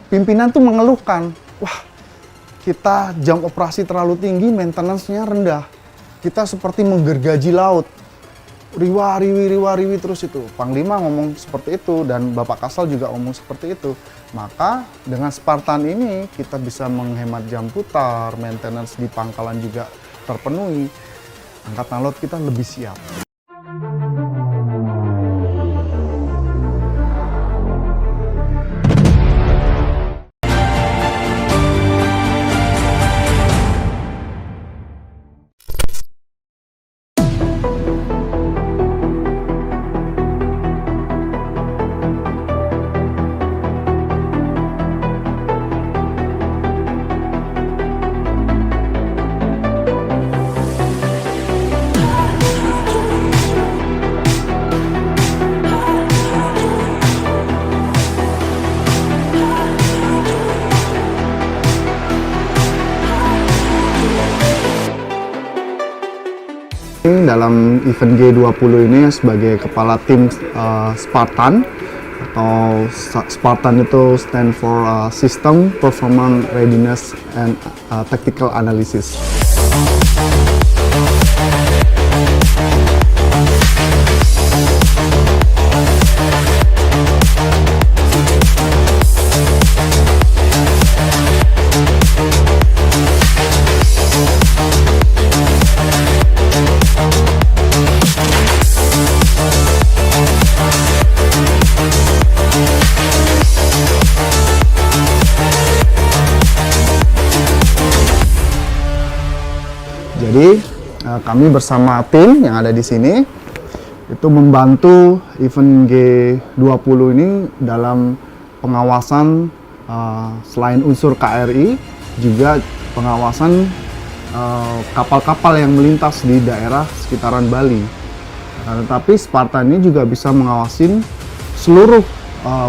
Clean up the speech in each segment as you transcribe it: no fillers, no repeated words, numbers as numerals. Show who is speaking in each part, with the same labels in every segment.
Speaker 1: pimpinan tuh mengeluhkan, wah kita jam operasi terlalu tinggi, maintenance-nya rendah. Kita seperti menggergaji laut. Riwa-riwi terus itu. Panglima ngomong seperti itu dan Bapak Kasal juga ngomong seperti itu. Maka dengan Spartan ini kita bisa menghemat jam putar, maintenance di pangkalan juga terpenuhi. Angkatan Laut kita lebih siap. Dalam event G20 ini sebagai kepala tim Spartan, atau Spartan itu stand for System Performance Readiness and Tactical Analysis. Jadi kami bersama tim yang ada di sini itu membantu event G20 ini dalam pengawasan selain unsur KRI juga pengawasan kapal-kapal yang melintas di daerah sekitaran Bali. Tetapi Spartan ini juga bisa mengawasin seluruh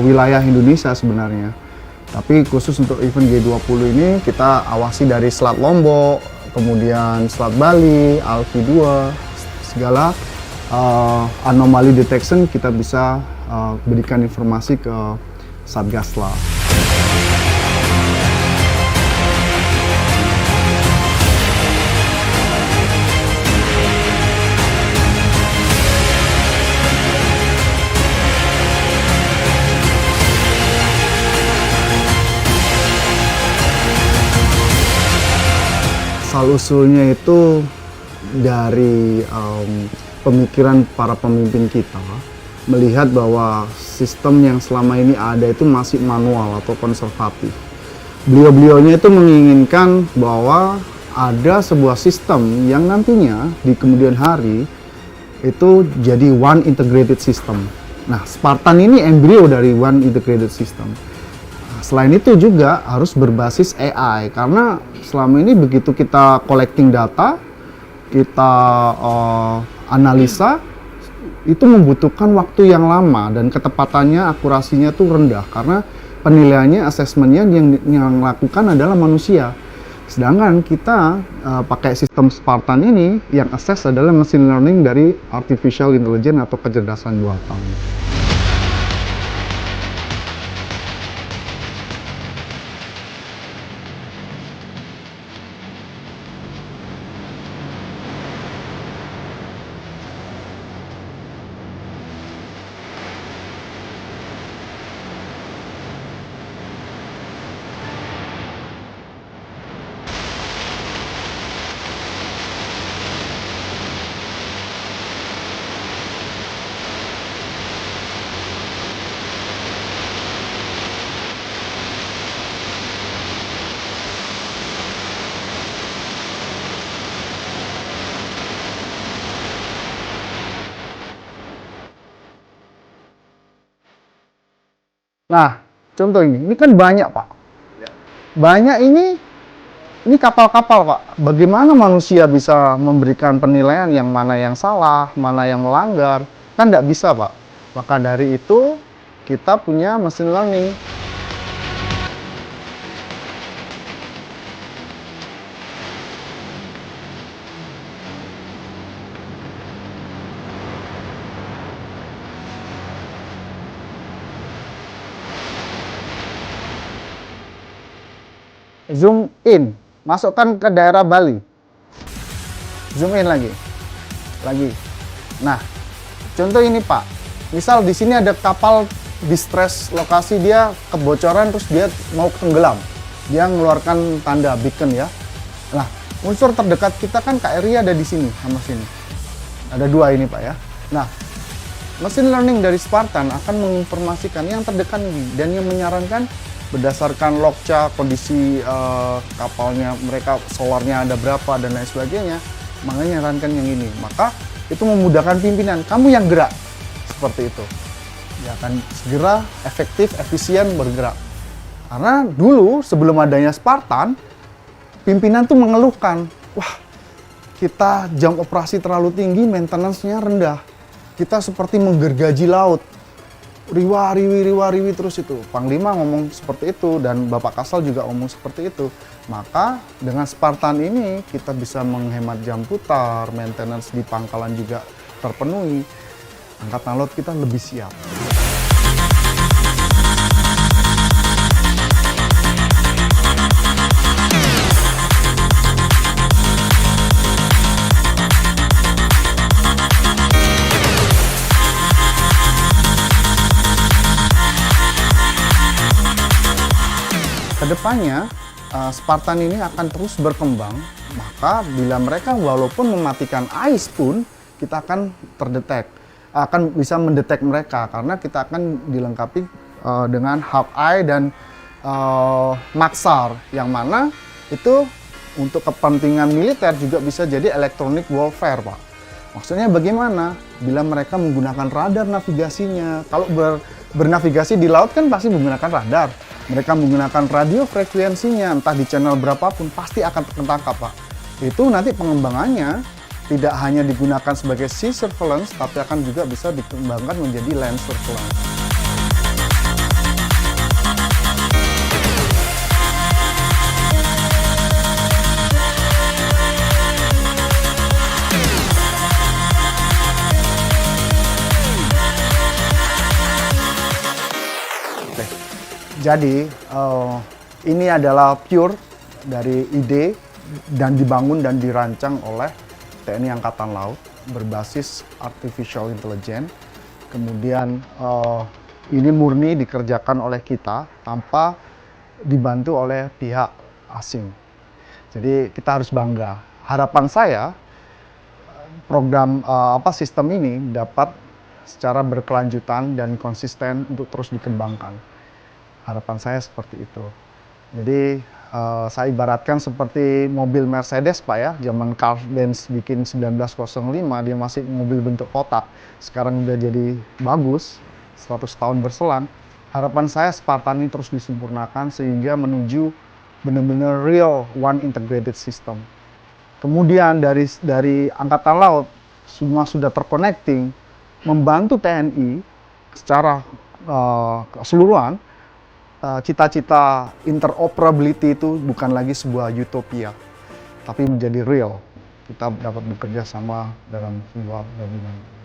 Speaker 1: wilayah Indonesia sebenarnya. Tapi khusus untuk event G20 ini kita awasi dari Selat Lombok, kemudian Selat Bali, Alki 2, segala anomali detection kita bisa berikan informasi ke Satgasla. Asal-usulnya itu dari pemikiran para pemimpin kita, melihat bahwa sistem yang selama ini ada itu masih manual atau konservatif. Beliau-beliaunya itu menginginkan bahwa ada sebuah sistem yang nantinya di kemudian hari itu jadi one integrated system. Nah, Spartan ini embrio dari one integrated system. Selain itu juga harus berbasis AI, karena selama ini begitu kita collecting data, kita analisa, itu membutuhkan waktu yang lama dan ketepatannya, akurasinya tuh rendah karena penilaiannya, asesmennya yang lakukan adalah manusia. Sedangkan kita pakai sistem Spartan ini yang assess adalah machine learning dari artificial intelligence atau kecerdasan buatan. Nah, contoh ini kan banyak Pak. Banyak ini kapal-kapal Pak. Bagaimana manusia bisa memberikan penilaian yang mana yang salah, mana yang melanggar? Kan nggak bisa Pak. Maka dari itu kita punya machine learning. Zoom in, masukkan ke daerah Bali. Zoom in lagi. Nah, contoh ini Pak, misal di sini ada kapal distress lokasi, dia kebocoran terus dia mau tenggelam. Dia mengeluarkan tanda beacon ya. Nah, unsur terdekat kita kan KRI ada di sini sama sini. Ada dua ini Pak ya. Nah, machine learning dari Spartan akan menginformasikan yang terdekat ini dan yang menyarankan berdasarkan logca, kondisi kapalnya, mereka solarnya ada berapa dan lain sebagainya, makanya nyarankan yang ini. Maka itu memudahkan pimpinan, kamu yang gerak seperti itu. Ya akan segera, efektif, efisien bergerak. Karena dulu sebelum adanya Spartan, pimpinan tuh mengeluhkan, wah kita jam operasi terlalu tinggi, maintenance-nya rendah. Kita seperti menggergaji laut, riwa-riwi terus itu. Panglima ngomong seperti itu dan Bapak Kasal juga ngomong seperti itu. Maka dengan Spartan ini kita bisa menghemat jam putar, maintenance di pangkalan juga terpenuhi. Angkatan Laut kita lebih siap. Kedepannya, Spartan ini akan terus berkembang, maka bila mereka walaupun mematikan AIS pun, kita akan akan bisa mendetek mereka, karena kita akan dilengkapi dengan Hawkeye dan Maxar, yang mana itu untuk kepentingan militer juga bisa jadi electronic warfare, Pak. Maksudnya bagaimana? Bila mereka menggunakan radar navigasinya, kalau bernavigasi di laut kan pasti menggunakan radar. Mereka menggunakan radio frekuensinya, entah di channel berapapun, pasti akan tertangkap, Pak. Itu nanti pengembangannya tidak hanya digunakan sebagai sea surveillance, tapi akan juga bisa dikembangkan menjadi land surveillance. Jadi ini adalah pure dari ide dan dibangun dan dirancang oleh TNI Angkatan Laut berbasis artificial intelligence. Kemudian ini murni dikerjakan oleh kita tanpa dibantu oleh pihak asing. Jadi kita harus bangga. Harapan saya program sistem ini dapat secara berkelanjutan dan konsisten untuk terus dikembangkan. Harapan saya seperti itu. Jadi saya ibaratkan seperti mobil Mercedes, Pak ya. Zaman Carl Benz bikin 1905, dia masih mobil bentuk kotak. Sekarang udah jadi bagus, 100 tahun berselang. Harapan saya Spartan ini terus disempurnakan sehingga menuju benar-benar real one integrated system. Kemudian dari Angkatan Laut semua sudah terconnecting, membantu TNI secara keseluruhan. Cita-cita interoperability itu bukan lagi sebuah utopia, tapi menjadi real. Kita dapat bekerja sama dalam sebuah gabungan.